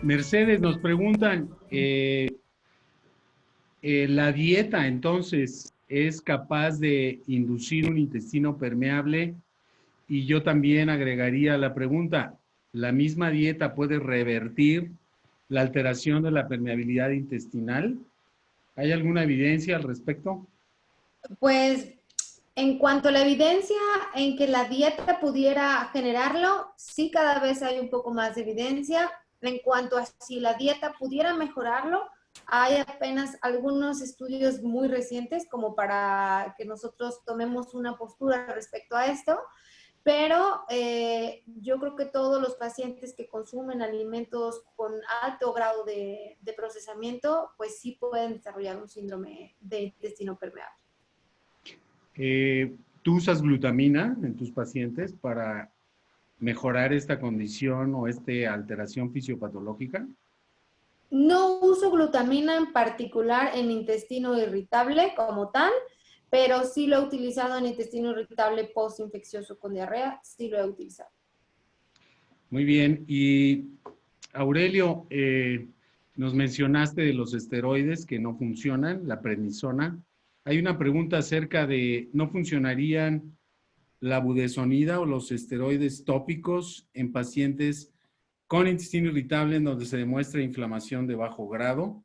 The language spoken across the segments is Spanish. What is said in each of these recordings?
Mercedes, nos preguntan, ¿la dieta entonces es capaz de inducir un intestino permeable? Y yo también agregaría la pregunta, ¿la misma dieta puede revertir la alteración de la permeabilidad intestinal? ¿Hay alguna evidencia al respecto? Pues en cuanto a la evidencia en que la dieta pudiera generarlo, sí cada vez hay un poco más de evidencia. En cuanto a si la dieta pudiera mejorarlo, hay apenas algunos estudios muy recientes como para que nosotros tomemos una postura respecto a esto, pero yo creo que todos los pacientes que consumen alimentos con alto grado de procesamiento, pues sí pueden desarrollar un síndrome de intestino permeable. ¿Tú usas glutamina en tus pacientes para mejorar esta condición o esta alteración fisiopatológica? No uso glutamina en particular en intestino irritable como tal, pero sí lo he utilizado en intestino irritable postinfeccioso con diarrea, sí lo he utilizado. Muy bien. Y Aurelio, nos mencionaste de los esteroides que no funcionan, la prednisona. Hay una pregunta acerca de, ¿no funcionarían la budesonida o los esteroides tópicos en pacientes con intestino irritable en donde se demuestra inflamación de bajo grado?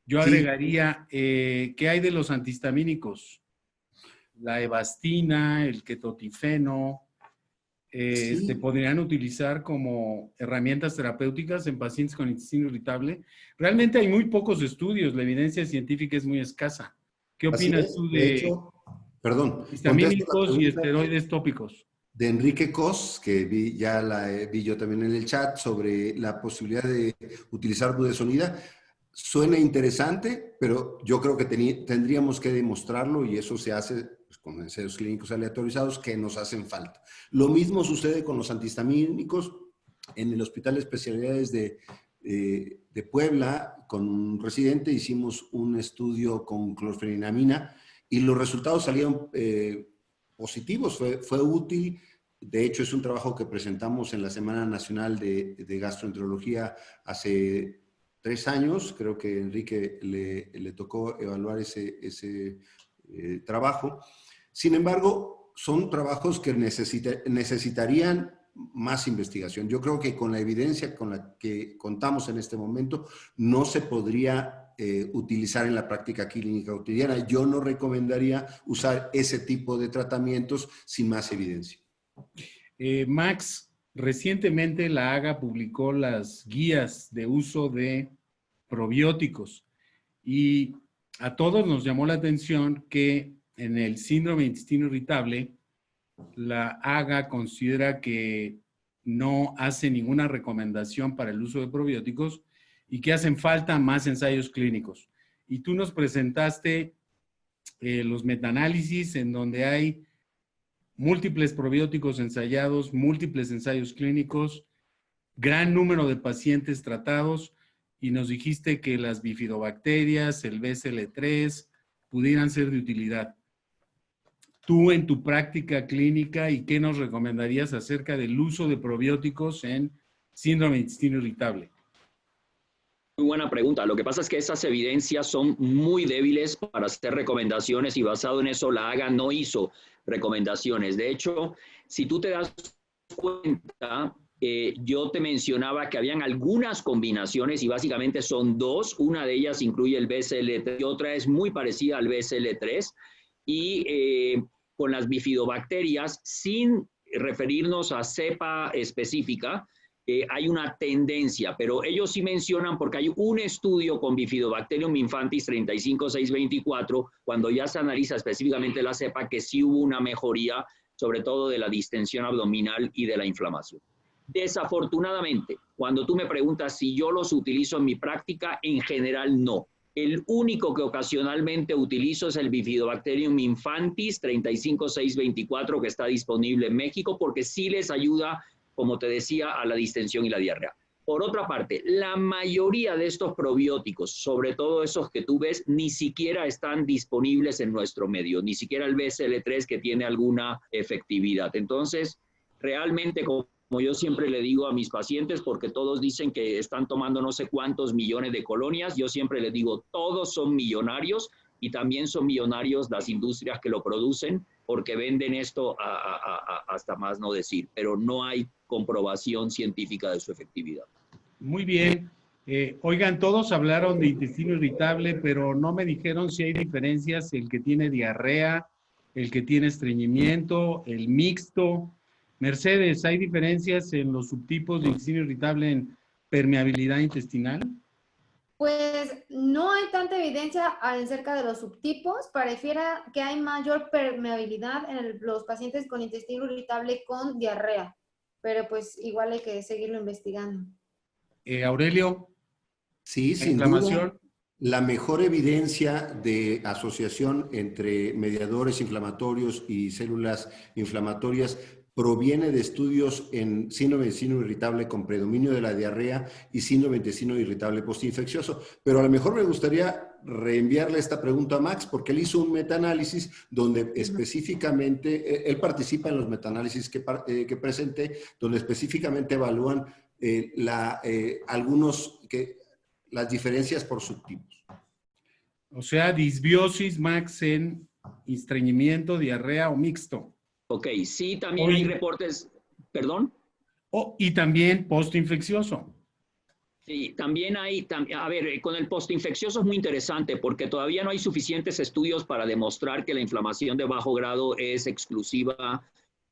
Yo Sí, agregaría, ¿qué hay de los antihistamínicos? La evastina, el ketotifeno, se sí, podrían utilizar como herramientas terapéuticas en pacientes con intestino irritable. Realmente hay muy pocos estudios, la evidencia científica es muy escasa. ¿Qué así opinas es. tú De de hecho, perdón, contesto la histamínicos y pregunta esteroides tópicos? de Enrique Cos, que ya la vi yo también en el chat, sobre la posibilidad de utilizar budesonida. Suena interesante, pero yo creo que tendríamos que demostrarlo y eso se hace pues, con ensayos clínicos aleatorizados que nos hacen falta. Lo mismo sucede con los antihistamínicos. En el Hospital de Especialidades de Puebla, con un residente, hicimos un estudio con clorfenamina y los resultados salieron positivos, fue útil. De hecho, es un trabajo que presentamos en la Semana Nacional de Gastroenterología hace 3 años. Creo que a Enrique le tocó evaluar ese trabajo. Sin embargo, son trabajos que necesitarían más investigación. Yo creo que con la evidencia con la que contamos en este momento no se podría utilizar en la práctica clínica cotidiana. Yo no recomendaría usar ese tipo de tratamientos sin más evidencia. Max, recientemente la AGA publicó las guías de uso de probióticos y a todos nos llamó la atención que en el síndrome de intestino irritable la AGA considera que no hace ninguna recomendación para el uso de probióticos y que hacen falta más ensayos clínicos. Y tú nos presentaste los metaanálisis en donde hay múltiples probióticos ensayados, múltiples ensayos clínicos, gran número de pacientes tratados y nos dijiste que las bifidobacterias, el BSL-3, pudieran ser de utilidad. Tú en tu práctica clínica y qué nos recomendarías acerca del uso de probióticos en síndrome de intestino irritable. Muy buena pregunta. Lo que pasa es que esas evidencias son muy débiles para hacer recomendaciones y basado en eso la AGA no hizo recomendaciones. De hecho, si tú te das cuenta, yo te mencionaba que habían algunas combinaciones y básicamente son dos. Una de ellas incluye el BSL-3 y otra es muy parecida al BSL-3 y con las bifidobacterias, sin referirnos a cepa específica, hay una tendencia, pero ellos sí mencionan, porque hay un estudio con Bifidobacterium infantis 35624, cuando ya se analiza específicamente la cepa, que sí hubo una mejoría, sobre todo de la distensión abdominal y de la inflamación. Desafortunadamente, cuando tú me preguntas si yo los utilizo en mi práctica, en general no. El único que ocasionalmente utilizo es el Bifidobacterium infantis 35624, que está disponible en México, porque sí les ayuda, como te decía, a la distensión y la diarrea. Por otra parte, la mayoría de estos probióticos, sobre todo esos que tú ves, ni siquiera están disponibles en nuestro medio, ni siquiera el BSL-3 que tiene alguna efectividad. Entonces, realmente, como yo siempre le digo a mis pacientes, porque todos dicen que están tomando no sé cuántos millones de colonias, yo siempre les digo, todos son millonarios y también son millonarios las industrias que lo producen, porque venden esto hasta más no decir, pero no hay comprobación científica de su efectividad. Muy bien. Oigan, todos hablaron de intestino irritable, pero no me dijeron si hay diferencias, el que tiene diarrea, el que tiene estreñimiento, el mixto. Mercedes, ¿hay diferencias en los subtipos de intestino irritable en permeabilidad intestinal? Pues no hay tanta evidencia acerca de los subtipos. Pareciera que hay mayor permeabilidad en los pacientes con intestino irritable con diarrea, pero pues igual hay que seguirlo investigando. Aurelio, Sí, ¿la sin inflamación? duda, la mejor evidencia de asociación entre mediadores inflamatorios y células inflamatorias proviene de estudios en síndrome de intestino irritable con predominio de la diarrea y síndrome de intestino irritable postinfeccioso. Pero a lo mejor me gustaría reenviarle esta pregunta a Max, porque él hizo un metaanálisis donde específicamente, él participa en los metaanálisis que presenté, donde específicamente evalúan las diferencias por subtipos. O sea, disbiosis, Max, en estreñimiento, diarrea o mixto. Ok, sí, también hay reportes, perdón. Y también postinfeccioso. Sí, también hay, a ver, con el postinfeccioso es muy interesante porque todavía no hay suficientes estudios para demostrar que la inflamación de bajo grado es exclusiva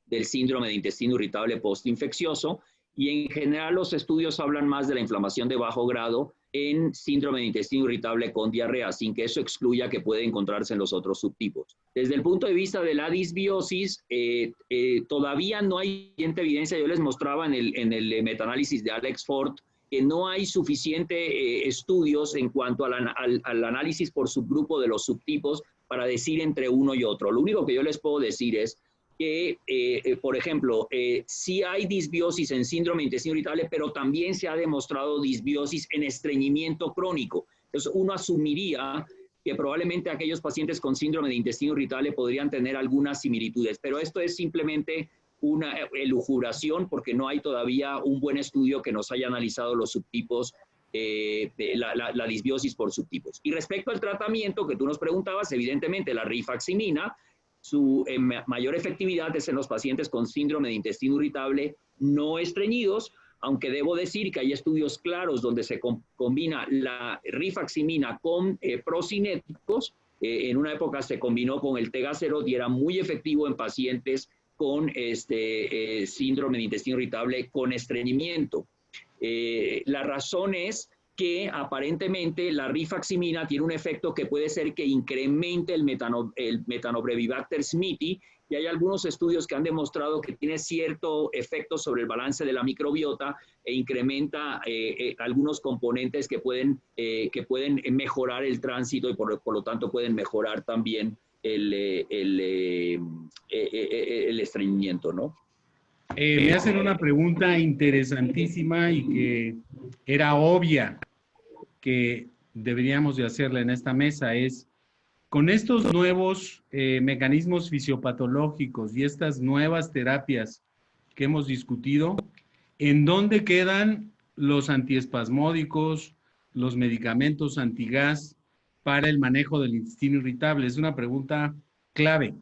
del síndrome de intestino irritable postinfeccioso, y en general los estudios hablan más de la inflamación de bajo grado en síndrome de intestino irritable con diarrea, sin que eso excluya que puede encontrarse en los otros subtipos. Desde el punto de vista de la disbiosis, todavía no hay suficiente evidencia. Yo les mostraba en el metaanálisis de Alex Ford que no hay suficiente estudios en cuanto al análisis por subgrupo de los subtipos para decir entre uno y otro. Lo único que yo les puedo decir es que, por ejemplo, sí hay disbiosis en síndrome de intestino irritable, pero también se ha demostrado disbiosis en estreñimiento crónico. Entonces, uno asumiría que probablemente aquellos pacientes con síndrome de intestino irritable podrían tener algunas similitudes, pero esto es simplemente una elucubración porque no hay todavía un buen estudio que nos haya analizado los subtipos, la disbiosis por subtipos. Y respecto al tratamiento que tú nos preguntabas, evidentemente la rifaximina, su mayor efectividad es en los pacientes con síndrome de intestino irritable no estreñidos, aunque debo decir que hay estudios claros donde se combina la rifaximina con procinéticos. En una época se combinó con el Tegaserot y era muy efectivo en pacientes con síndrome de intestino irritable con estreñimiento. La razón es que aparentemente la rifaximina tiene un efecto que puede ser que incremente el Methanobrevibacter smithii, y hay algunos estudios que han demostrado que tiene cierto efecto sobre el balance de la microbiota e incrementa algunos componentes que pueden mejorar el tránsito y por lo tanto pueden mejorar también el estreñimiento, ¿no? Me hacen una pregunta interesantísima y que era obvia que deberíamos de hacerla en esta mesa, es con estos nuevos mecanismos fisiopatológicos y estas nuevas terapias que hemos discutido, ¿en dónde quedan los antiespasmódicos, los medicamentos antigas para el manejo del intestino irritable? Es una pregunta clave.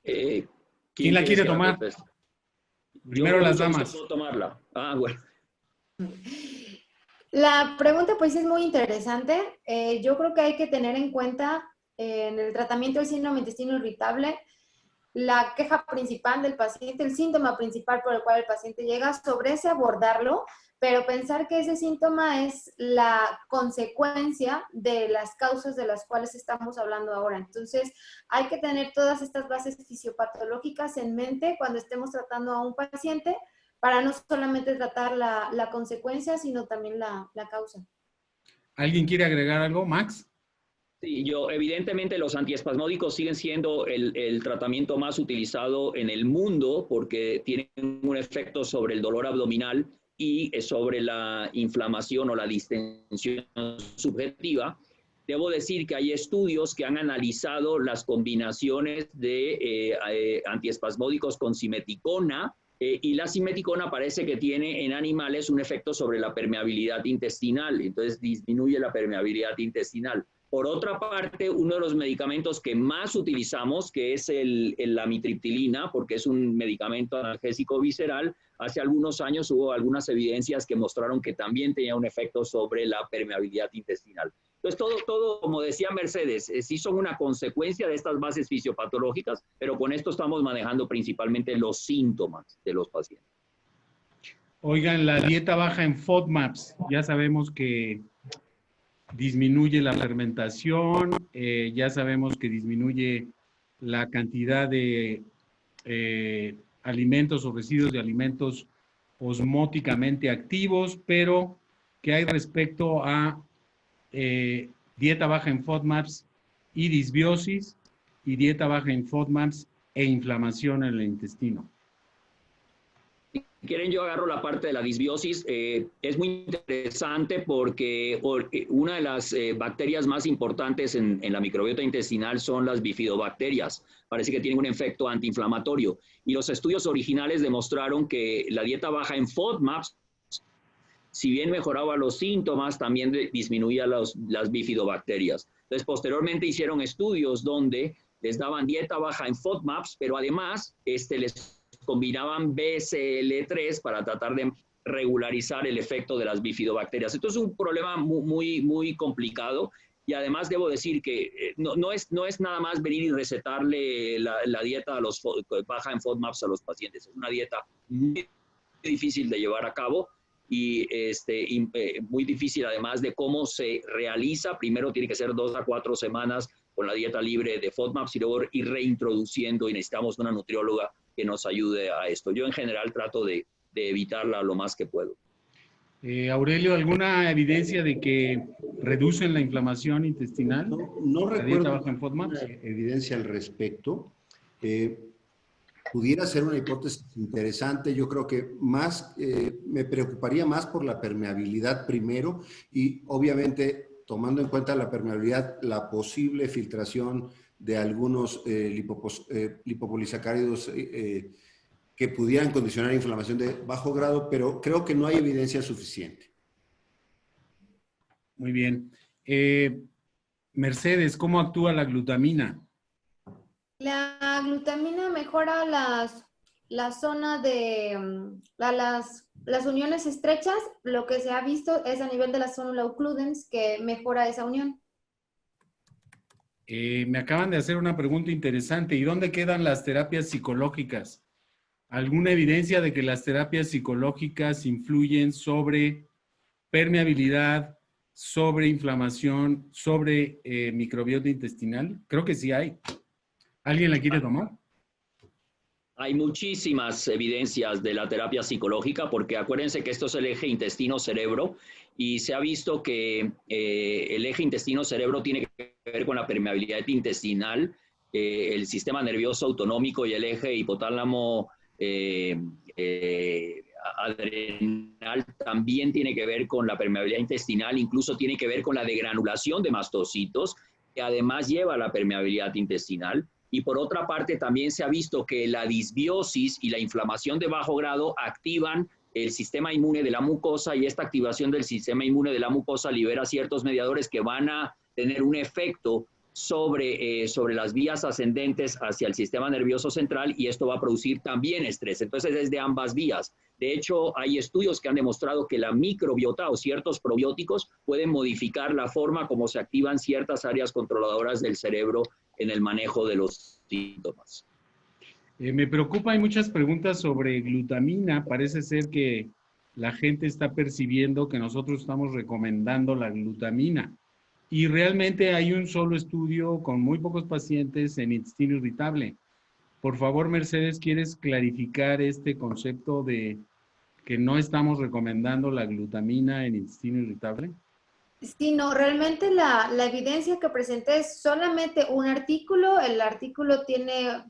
¿Quién la quiere tomar? Primero las damas. ¿Puedo tomarla? Ah, bueno. La pregunta pues es muy interesante. Yo creo que hay que tener en cuenta en el tratamiento del síndrome de intestino irritable la queja principal del paciente, el síntoma principal por el cual el paciente llega, sobre ese abordarlo, pero pensar que ese síntoma es la consecuencia de las causas de las cuales estamos hablando ahora. Entonces, hay que tener todas estas bases fisiopatológicas en mente cuando estemos tratando a un paciente para no solamente tratar la consecuencia, sino también la causa. ¿Alguien quiere agregar algo, Max? Sí, evidentemente los antiespasmódicos siguen siendo el tratamiento más utilizado en el mundo porque tienen un efecto sobre el dolor abdominal y sobre la inflamación o la distensión subjetiva. Debo decir que hay estudios que han analizado las combinaciones de antiespasmódicos con simeticona Y la simeticona parece que tiene en animales un efecto sobre la permeabilidad intestinal, entonces disminuye la permeabilidad intestinal. Por otra parte, uno de los medicamentos que más utilizamos, que es la amitriptilina, porque es un medicamento analgésico visceral, hace algunos años hubo algunas evidencias que mostraron que también tenía un efecto sobre la permeabilidad intestinal. Entonces, todo, como decía Mercedes, sí son una consecuencia de estas bases fisiopatológicas, pero con esto estamos manejando principalmente los síntomas de los pacientes. Oigan, la dieta baja en FODMAPs, ya sabemos que disminuye la fermentación, ya sabemos que disminuye la cantidad de alimentos o residuos de alimentos osmóticamente activos, pero ¿qué hay respecto a dieta baja en FODMAPs y disbiosis, y dieta baja en FODMAPs e inflamación en el intestino? Si quieren, yo agarro la parte de la disbiosis. Es muy interesante porque una de las bacterias más importantes en la microbiota intestinal son las bifidobacterias. Parece que tienen un efecto antiinflamatorio. Y los estudios originales demostraron que la dieta baja en FODMAPs, si bien mejoraba los síntomas, también disminuía las bifidobacterias. Entonces, posteriormente hicieron estudios donde les daban dieta baja en FODMAPs, pero además les combinaban BCL3 para tratar de regularizar el efecto de las bifidobacterias. Esto es un problema muy complicado, y además debo decir que no es nada más venir y recetarle la dieta baja en FODMAPs a los pacientes. Es una dieta muy difícil de llevar a cabo y muy difícil además de cómo se realiza. Primero tiene que ser 2 a 4 semanas con la dieta libre de FODMAPs y luego ir reintroduciendo, y necesitamos una nutrióloga que nos ayude a esto. Yo en general trato de evitarla lo más que puedo. Aurelio, ¿alguna evidencia de que reducen la inflamación intestinal? No recuerdo baja en FODMAPs? evidencia al respecto. Pudiera ser una hipótesis interesante. Yo creo que me preocuparía más por la permeabilidad primero, y obviamente tomando en cuenta la permeabilidad, la posible filtración de algunos lipopolisacáridos que pudieran condicionar inflamación de bajo grado, pero creo que no hay evidencia suficiente. Muy bien. Mercedes, ¿cómo actúa la glutamina? La glutamina mejora la zona de las uniones estrechas. Lo que se ha visto es a nivel de la zona occludens que mejora esa unión. Me acaban de hacer una pregunta interesante. ¿Y dónde quedan las terapias psicológicas? ¿Alguna evidencia de que las terapias psicológicas influyen sobre permeabilidad, sobre inflamación, sobre microbiota intestinal? Creo que sí hay. ¿Alguien la quiere tomar? Hay muchísimas evidencias de la terapia psicológica, porque acuérdense que esto es el eje intestino-cerebro, y se ha visto que el eje intestino-cerebro tiene que ver con la permeabilidad intestinal, el sistema nervioso autonómico y el eje hipotálamo adrenal también tiene que ver con la permeabilidad intestinal, incluso tiene que ver con la degranulación de mastocitos, que además lleva a la permeabilidad intestinal. Y por otra parte, también se ha visto que la disbiosis y la inflamación de bajo grado activan el sistema inmune de la mucosa, y esta activación del sistema inmune de la mucosa libera ciertos mediadores que van a tener un efecto sobre las vías ascendentes hacia el sistema nervioso central, y esto va a producir también estrés. Entonces es de ambas vías. De hecho, hay estudios que han demostrado que la microbiota o ciertos probióticos pueden modificar la forma como se activan ciertas áreas controladoras del cerebro en el manejo de los síntomas. Me preocupa, hay muchas preguntas sobre glutamina. Parece ser que la gente está percibiendo que nosotros estamos recomendando la glutamina. Y realmente hay un solo estudio con muy pocos pacientes en intestino irritable. Por favor, Mercedes, ¿quieres clarificar este concepto de que no estamos recomendando la glutamina en intestino irritable? Sí, no, realmente la evidencia que presenté es solamente un artículo. El artículo tiene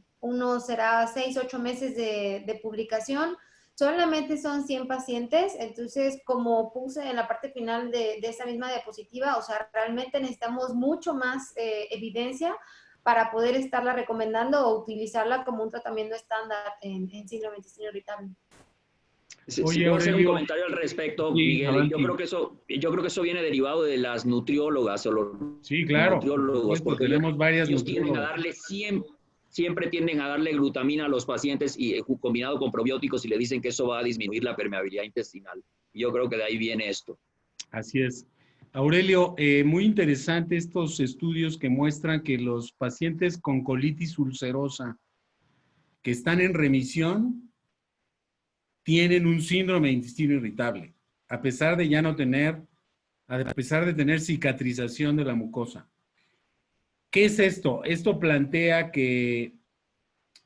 será 6, 8 meses de publicación. Solamente son 100 pacientes. Entonces, como puse en la parte final de esa misma diapositiva, o sea, realmente necesitamos mucho más evidencia para poder estarla recomendando o utilizarla como un tratamiento estándar en síndrome de intestino irritable. Si Oye, puedo hacer un Aurelio. comentario al respecto, Sí, Miguel. adelante. Yo creo que eso viene derivado de las nutriólogas o los Sí, claro, por nutriólogos, supuesto, porque tenemos varias ellos tienden a nutriólogas. darle siempre tienden a darle glutamina a los pacientes y combinado con probióticos y le dicen que eso va a disminuir la permeabilidad intestinal. Yo creo que de ahí viene esto. Así es. Aurelio, muy interesante estos estudios que muestran que los pacientes con colitis ulcerosa que están en remisión tienen un síndrome de intestino irritable, a pesar de ya no tener, a pesar de tener cicatrización de la mucosa. ¿Qué es esto? Esto plantea que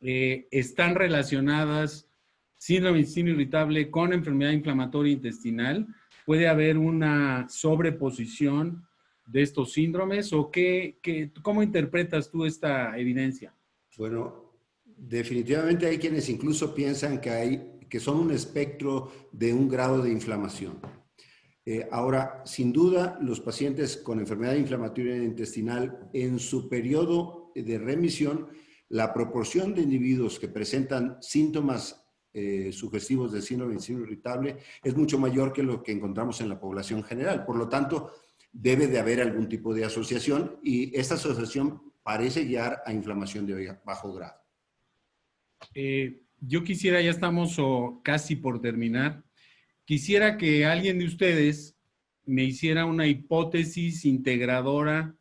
están relacionadas síndrome de intestino irritable con enfermedad inflamatoria intestinal. ¿Puede haber una sobreposición de estos síndromes o cómo interpretas tú esta evidencia? Bueno, definitivamente hay quienes incluso piensan que son un espectro de un grado de inflamación. Ahora, sin duda, los pacientes con enfermedad inflamatoria intestinal en su periodo de remisión, la proporción de individuos que presentan síntomas sugestivos de síndrome de intestino irritable es mucho mayor que lo que encontramos en la población general. Por lo tanto, debe de haber algún tipo de asociación y esta asociación parece guiar a inflamación de bajo grado. Yo quisiera, ya estamos casi por terminar, quisiera que alguien de ustedes me hiciera una hipótesis integradora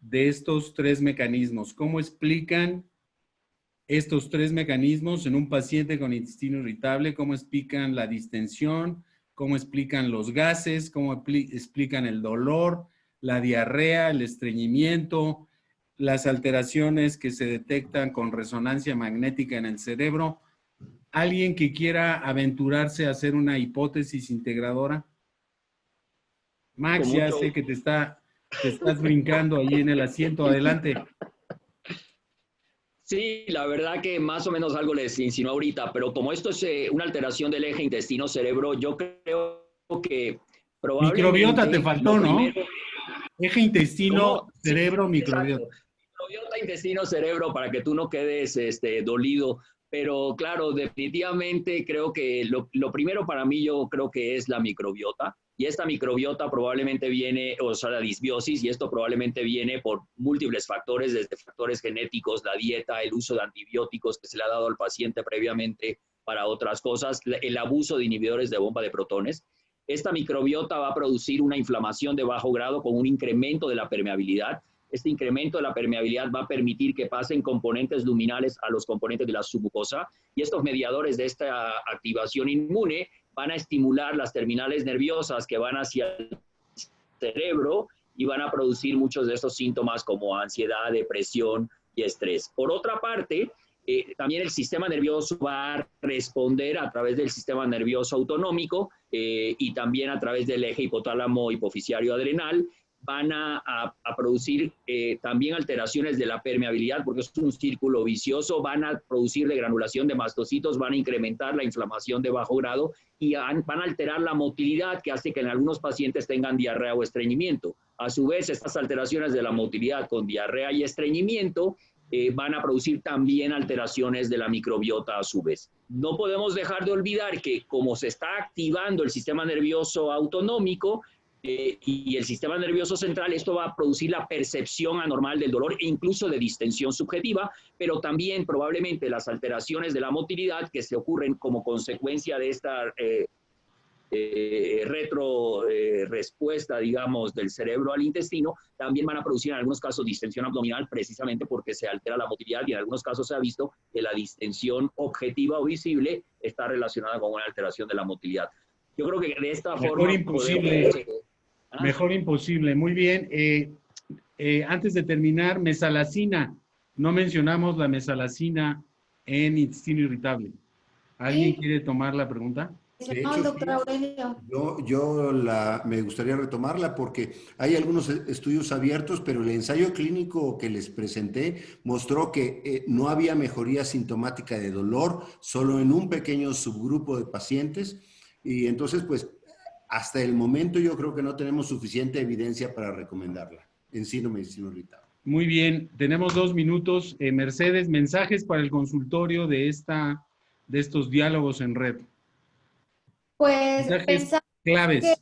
de estos tres mecanismos. ¿Cómo explican estos tres mecanismos en un paciente con intestino irritable? ¿Cómo explican la distensión? ¿Cómo explican los gases? ¿Cómo explican el dolor, la diarrea, el estreñimiento, las alteraciones que se detectan con resonancia magnética en el cerebro? ¿Alguien que quiera aventurarse a hacer una hipótesis integradora? Max, ya sé que te estás brincando ahí en el asiento. Adelante. Sí, la verdad que más o menos algo les insinuó ahorita, pero como esto es una alteración del eje intestino-cerebro, yo creo que probablemente... Microbiota te faltó, ¿no? Eje intestino, Sí, cerebro, microbiota. Exacto. Microbiota, intestino, cerebro, para que tú no quedes dolido. Pero claro, definitivamente creo que lo primero para mí yo creo que es la microbiota. Y esta microbiota probablemente viene, o sea, la disbiosis, y esto probablemente viene por múltiples factores, desde factores genéticos, la dieta, el uso de antibióticos que se le ha dado al paciente previamente para otras cosas, el abuso de inhibidores de bomba de protones. Esta microbiota va a producir una inflamación de bajo grado con un incremento de la permeabilidad. Este incremento de la permeabilidad va a permitir que pasen componentes luminales a los componentes de la submucosa y estos mediadores de esta activación inmune van a estimular las terminales nerviosas que van hacia el cerebro y van a producir muchos de estos síntomas como ansiedad, depresión y estrés. Por otra parte, también el sistema nervioso va a responder a través del sistema nervioso autonómico y también a través del eje hipotálamo hipoficiario adrenal. Van a producir también alteraciones de la permeabilidad, porque es un círculo vicioso, van a producir degranulación de mastocitos, van a incrementar la inflamación de bajo grado y van a alterar la motilidad, que hace que en algunos pacientes tengan diarrea o estreñimiento. A su vez, estas alteraciones de la motilidad con diarrea y estreñimiento van a producir también alteraciones de la microbiota a su vez. No podemos dejar de olvidar que como se está activando el sistema nervioso autonómico, y el sistema nervioso central, esto va a producir la percepción anormal del dolor e incluso de distensión subjetiva, pero también probablemente las alteraciones de la motilidad que se ocurren como consecuencia de esta respuesta, digamos, del cerebro al intestino, también van a producir en algunos casos distensión abdominal precisamente porque se altera la motilidad y en algunos casos se ha visto que la distensión objetiva o visible está relacionada con una alteración de la motilidad. Yo creo que de esta forma... Imposible. Mejor imposible. Muy bien. Antes de terminar, mesalacina. No mencionamos la mesalacina en intestino irritable. ¿Alguien quiere tomar la pregunta? De hecho, doctor Aurelio. Me gustaría retomarla porque hay algunos estudios abiertos, pero el ensayo clínico que les presenté mostró que no había mejoría sintomática de dolor, solo en un pequeño subgrupo de pacientes. Y entonces, pues, hasta el momento yo creo que no tenemos suficiente evidencia para recomendarla en síndrome de intestino irritable. Muy bien, tenemos 2 minutos. Mercedes, mensajes para el consultorio de estos diálogos en red. Pues Mensajes pensar que claves.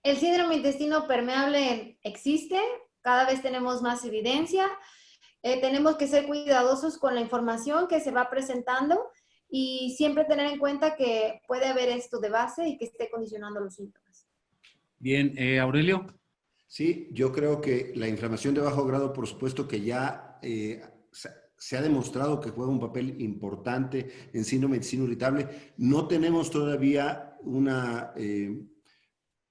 el síndrome de intestino permeable existe, cada vez tenemos más evidencia, tenemos que ser cuidadosos con la información que se va presentando y siempre tener en cuenta que puede haber esto de base y que esté condicionando los síntomas. Bien, Aurelio. Sí, yo creo que la inflamación de bajo grado, por supuesto que ya se ha demostrado que juega un papel importante en síndrome de intestino irritable. No tenemos todavía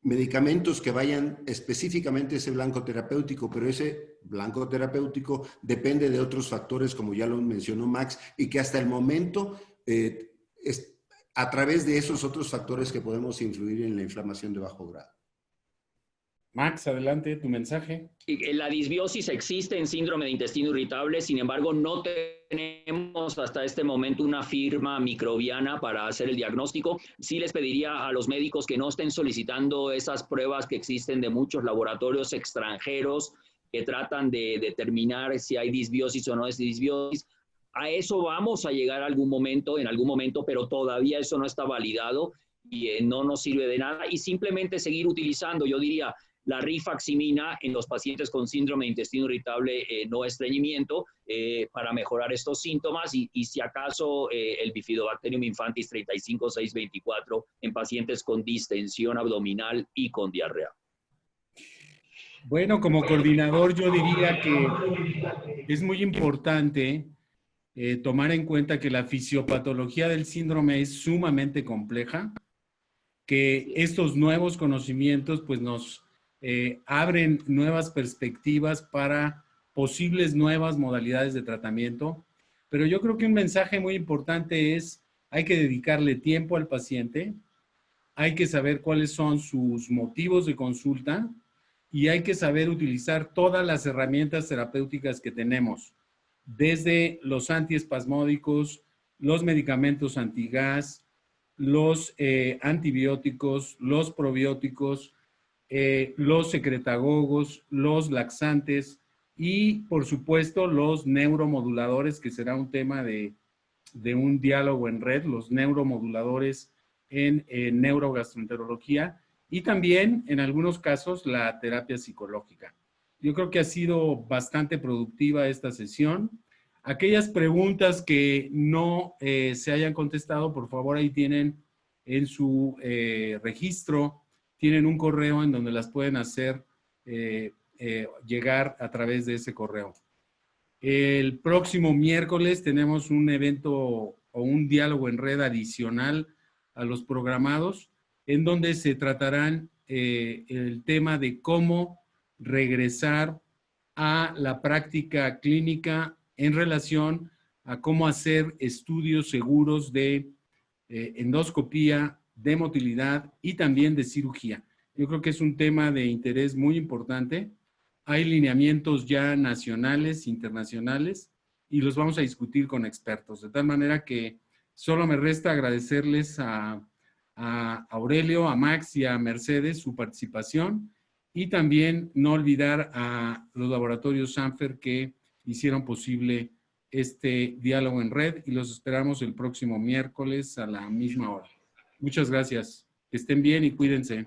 medicamentos que vayan específicamente a ese blanco terapéutico, pero ese blanco terapéutico depende de otros factores, como ya lo mencionó Max, y que hasta el momento es a través de esos otros factores que podemos influir en la inflamación de bajo grado. Max, adelante, tu mensaje. La disbiosis existe en síndrome de intestino irritable, sin embargo, no tenemos hasta este momento una firma microbiana para hacer el diagnóstico. Sí les pediría a los médicos que no estén solicitando esas pruebas que existen de muchos laboratorios extranjeros que tratan de determinar si hay disbiosis o no es disbiosis. A eso vamos a llegar en algún momento, pero todavía eso no está validado y no nos sirve de nada. Y simplemente seguir utilizando, yo diría, la rifaximina en los pacientes con síndrome de intestino irritable no estreñimiento para mejorar estos síntomas y si acaso el Bifidobacterium infantis 35624 en pacientes con distensión abdominal y con diarrea. Bueno, como coordinador yo diría que es muy importante tomar en cuenta que la fisiopatología del síndrome es sumamente compleja, que estos nuevos conocimientos pues nos abren nuevas perspectivas para posibles nuevas modalidades de tratamiento. Pero yo creo que un mensaje muy importante es, hay que dedicarle tiempo al paciente, hay que saber cuáles son sus motivos de consulta y hay que saber utilizar todas las herramientas terapéuticas que tenemos, desde los antiespasmódicos, los medicamentos antigas, los antibióticos, los probióticos, los secretagogos, los laxantes y, por supuesto, los neuromoduladores, que será un tema de un diálogo en red, los neuromoduladores en neurogastroenterología y también, en algunos casos, la terapia psicológica. Yo creo que ha sido bastante productiva esta sesión. Aquellas preguntas que no se hayan contestado, por favor, ahí tienen en su registro, tienen un correo en donde las pueden hacer llegar a través de ese correo. El próximo miércoles tenemos un evento o un diálogo en red adicional a los programados, en donde se tratarán el tema de cómo regresar a la práctica clínica en relación a cómo hacer estudios seguros de endoscopía, de motilidad y también de cirugía. Yo creo que es un tema de interés muy importante. Hay lineamientos ya nacionales, internacionales, y los vamos a discutir con expertos. De tal manera que solo me resta agradecerles a Aurelio, a Max y a Mercedes su participación y también no olvidar a los laboratorios Sanfer que hicieron posible este diálogo en red y los esperamos el próximo miércoles a la misma hora. Muchas gracias. Que estén bien y cuídense.